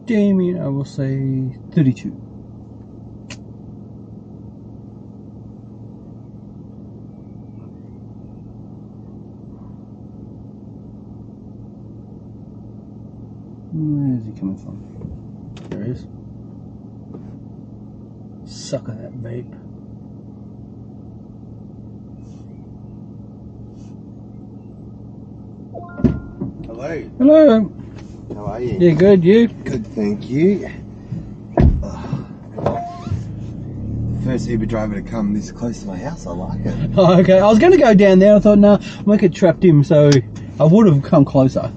Damien, I will say 32. Where is he coming from? There he is. Suck at that vape. Hello. Hello. How are you? Yeah, good. You? Good, thank you. First Uber driver to come this close to my house. I like it. Oh, okay. I was going to go down there. I thought, no, I might get trapped in, so I would have come closer.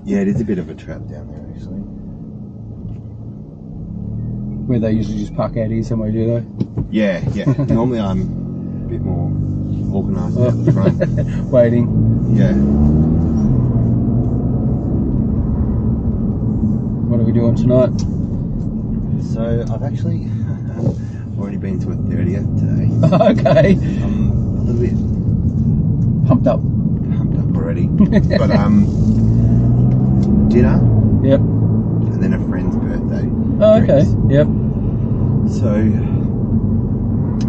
Yeah, it is a bit of a trap down there, actually. Where they usually just park out here somewhere, do they? Yeah. Normally I'm a bit more organised out the front. Waiting. Yeah. What are we doing tonight? So I've actually already been to a 30th today. Okay. I'm a little bit Pumped up. already. But dinner. Yep. And then a friend's birthday. Oh, okay. drinks. Yep. So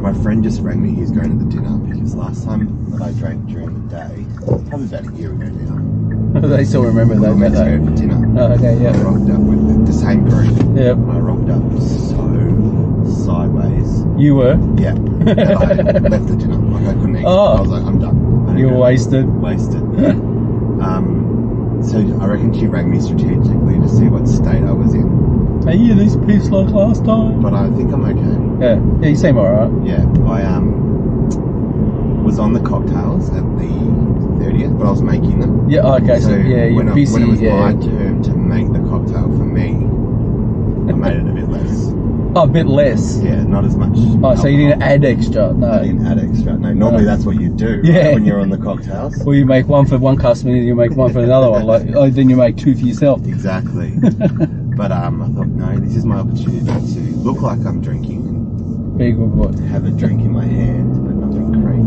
my friend just rang me. He's going to the dinner because last time that I drank during the day, probably about a year ago now, They still remember we that. were meant to That. go for dinner. Oh, okay. I Yep. rocked up with the same group. Yep. And I rocked up so sideways. You were. Yeah. And I left the dinner. Like I couldn't eat. Oh. I was like, I'm done. I You didn't were go. wasted. Wasted. So I reckon she rang me strategically to see what state I was in. Are you this piece like last time? But I think I'm okay. Yeah. Yeah, you seem alright. Yeah. I was on the cocktails at the 30th, but I was making them. Yeah, okay, so yeah, you're when busy. when it was yeah. my turn to make the cocktail for me, I made it a bit less. Oh, a bit less. Yeah, not as much. Oh, so you didn't add extra? No. I didn't add extra. No, normally that's what you do. Yeah. Right, when you're on the cocktails. Or you make one for one customer and you make one for another one. Like, oh, then you make two for yourself. Exactly. But I thought, no, this is my opportunity to look like I'm drinking and Very good boy. have a drink in my hand, but nothing cray.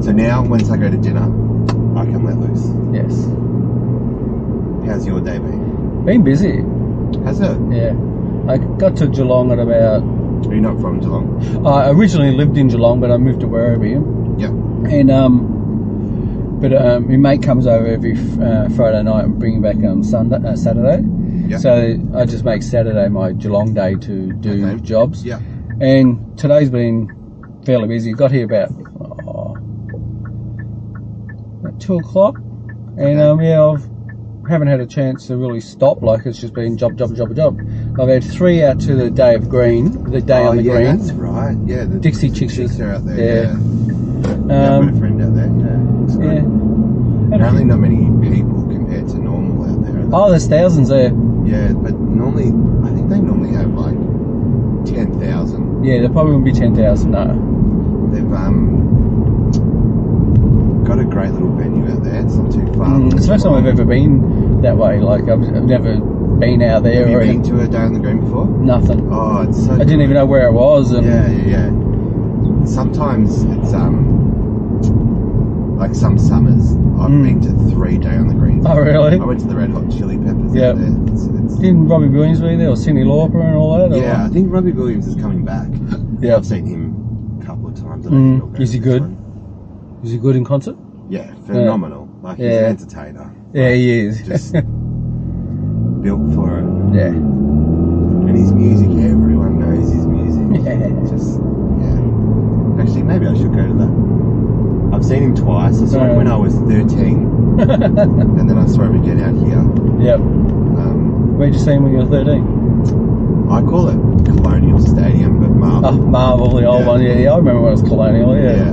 So now, once I go to dinner, I can let loose. Yes. How's your day been? Been busy. Has it? Yeah. I got to Geelong at about... Are you not from Geelong? I originally lived in Geelong, but I moved to Werribee. Yep. And my mate comes over every Friday night and bring back Saturday. Yep. So I just make Saturday my Geelong day to do jobs. Yeah. And today's been fairly busy. Got here about 2 o'clock, and I haven't had a chance to really stop. Like it's just been job. I've had 3 out to the day of green, the day on the green. That's right. Yeah, the Dixie Chicks are out there. Yeah. Yeah, I've got a friend out there. Yeah. Looks good. Apparently not many people compared to normal out there. Oh, there's thousands there. Yeah, but normally, I think they normally have like 10,000. Yeah, there probably won't be 10,000. No. They've got a great little venue out there. It's not too far. It's the first time I've ever been that way. Like I've never been out there. Have you been to a day on the green before? Nothing. Oh, it's so. I didn't even know where it was. And Yeah. Sometimes it's like some summers I've been to 3 day on the greens. Oh, really? I went to the Red Hot Chili Peppers Yeah. out there. It's, Didn't Robbie Williams be there, or Cyndi Lauper and all that? Or yeah, I think Robbie Williams is coming back. Yeah. I've seen him a couple of times. I don't think he'll go Is he this good? one. Is he good in concert? Yeah, phenomenal. Like he's Yeah. an entertainer. Yeah, he is. Just built for it. Yeah. And his music, everyone knows his music. Yeah. Just, yeah. Actually, maybe I should go to that. I've seen him twice. I saw him when I was 13, and then I saw him again out here. Yep. Where'd you see him when you were 13? I call it Colonial Stadium, but Marvel. Oh, Marvel, the old one. Yeah, I remember when it was Colonial. Yeah.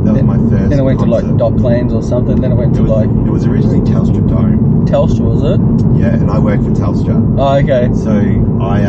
That was my first. Then I went concert. to like Docklands or something. Then I went to like It was originally Telstra Dome. Telstra, was it? Yeah, and I work for Telstra. Oh, okay. So I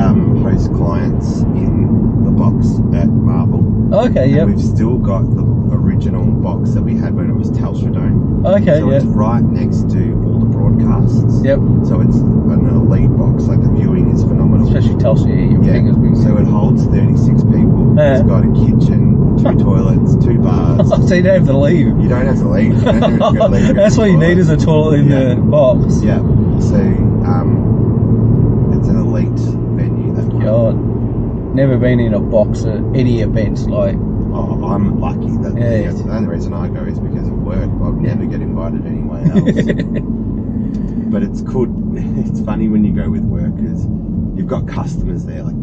host clients in the box at Marvel. Okay, And yep. we've still got the original box that we had when it was Telstra Dome. Okay, So it's right next to all the broadcasts. Yep. So it's an elite box. Like the viewing is phenomenal. Especially Telstra, everything is big. So it holds 36 people. Yeah. It's got a kitchen, 2 toilets, 2 bars. So you don't have to leave. You don't have to leave. You don't even have to leave. That's what you need is a toilet in the box. Yeah. So It's an elite venue. That one. God, never been in a box at any events like. Oh, I'm lucky that the only reason I go is because of work. I would never get invited anywhere else. But it's cool. It's funny when you go with work because you've got customers there, like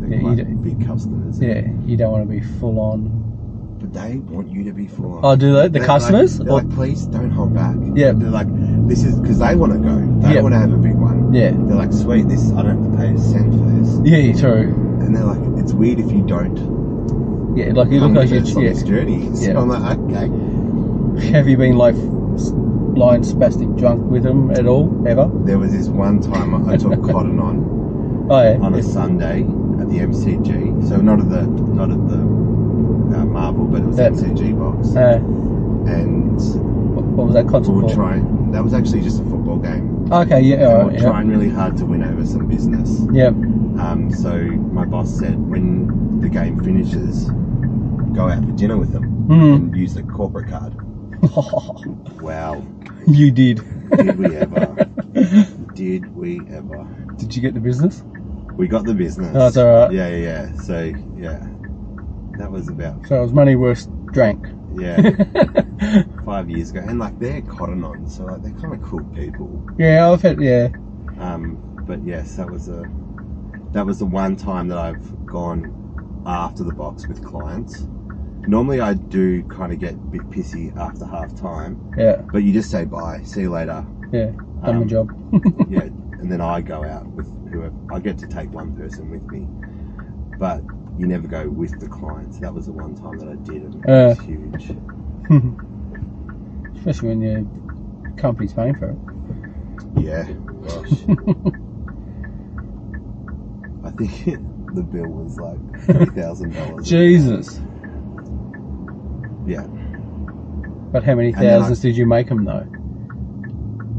they're quite big customers. Yeah, you don't want to be full on. But they want you to be full on. Oh, do they? The customers? They're like, please don't hold back. Yeah. They're like, this is because they want to go. They want to have a big one. Yeah. They're like, sweet, this I don't have to pay a cent for this. Yeah, true. And they're like, it's weird if you don't. Yeah, like you look like you're on this journey. So I'm like, okay. Have you been like blind spastic drunk with them at all ever? There was this one time I took cotton on. Oh yeah. On a Sunday at the MCG. So not at the Marble, but it was the MCG box. And what was that concert? We were trying. That was actually just a football game. Okay, yeah. And we were trying really hard to win over some business. Yep. So my boss said, when the game finishes, go out for dinner with them and use the corporate card. Wow. You did. Did we ever? Did we ever? Did you get the business? We got the business. Oh, that's alright. Yeah. So, yeah. That was about... So it was money worth drank. Yeah. 5 years ago. And, like, they're cotton on, so, like, they're kind of cool people. Yeah, I've had, yeah. But, yes, that was the one time that I've gone after the box with clients. Normally I do kind of get a bit pissy after half time. Yeah. But you just say bye, see you later. Yeah, done my job. Yeah, and then I go out with whoever. I get to take one person with me. But you never go with the clients. That was the one time that I did, and it was huge. Especially when your company's paying for it. Yeah, gosh. I think the bill was like $3,000. Jesus. Yeah. But how many thousands did you make them though?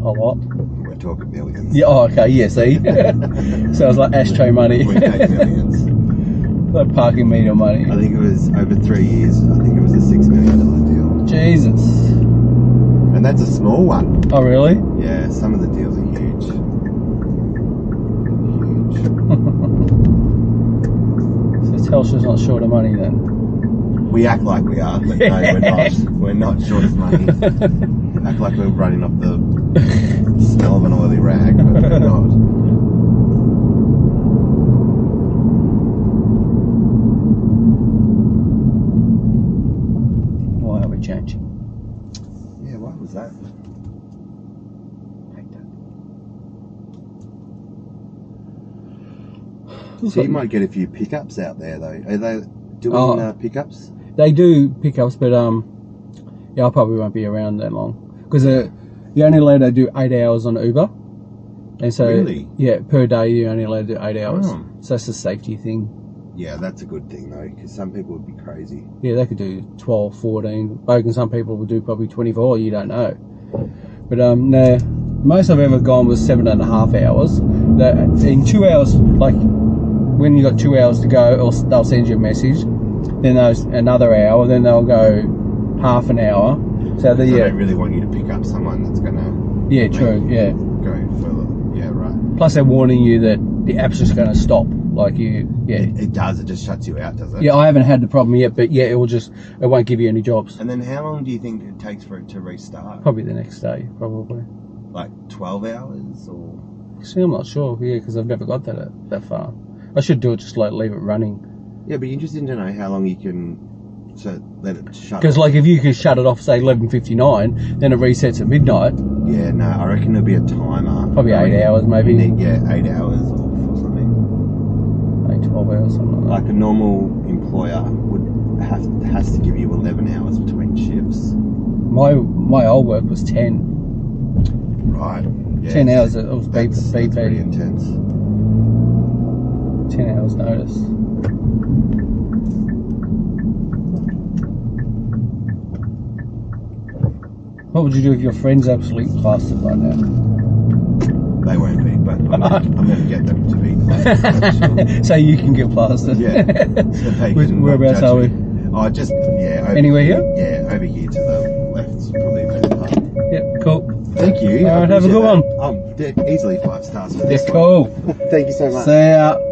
A lot? We're talking millions. Yeah, oh, okay, yeah, see? Sounds like ashtray money. We made millions. Like parking meter money. I think it was over 3 years. I think it was a $6 million deal. Jesus. And that's a small one. Oh, really? Yeah, some of the deals are huge. Huge. So Telstra's not short of money then? We act like we are, but no, we're not. We're not short of money. Act like we're running off the smell of an oily rag, but we're not. Why are we changing? Yeah, why was that? So you might get a few pickups out there though. Are they doing pickups? They do pickups, but yeah, I probably won't be around that long because you're only allowed to do 8 hours on Uber, and so yeah, per day you're only allowed to do 8 hours. So that's a safety thing. Yeah, that's a good thing though, because some people would be crazy. Yeah, they could do 12, 14. And some people would do probably 24. You don't know. But no, most I've ever gone was 7.5 hours. In 2 hours, like when you got 2 hours to go, or they'll send you a message. Then there's another hour. Then they'll go half an hour. So they don't really want you to pick up someone that's gonna. Yeah, true. Yeah. Go further. Yeah, right. Plus, they're warning you that the app's just going to stop. Like you, yeah. It does. It just shuts you out, does it? Yeah, I haven't had the problem yet, but yeah, it won't give you any jobs. And then how long do you think it takes for it to restart? Probably the next day, probably. Like 12 hours or? See, I'm not sure. Yeah, because I've never got that far. I should do it, just like leave it running. Yeah, but you're interested to know how long you can let it shut. Because like if you can shut it off, say 11:59, then it resets at midnight. Yeah, no, I reckon it'll be a timer. Probably 8 hours, maybe. 8 hours or something. 12 hours, something like that. Like a normal employer has to give you 11 hours between shifts. My old work was 10. Right. Yeah, 10 hours. It was BP. That's pretty intense. 10 hours notice. What would you do if your friend's absolutely plastered right now? They won't be, but I'm going to get them to be plastered. Sure. So you can get plastered. Yeah. So whereabouts are we? Oh, just, yeah. Anywhere here? Yeah, over here to the left is probably a better part. Yep, cool. Thank you. All right, have a good one. I'm easily 5 stars for Yeah, this cool. one. Thank you so much. See ya.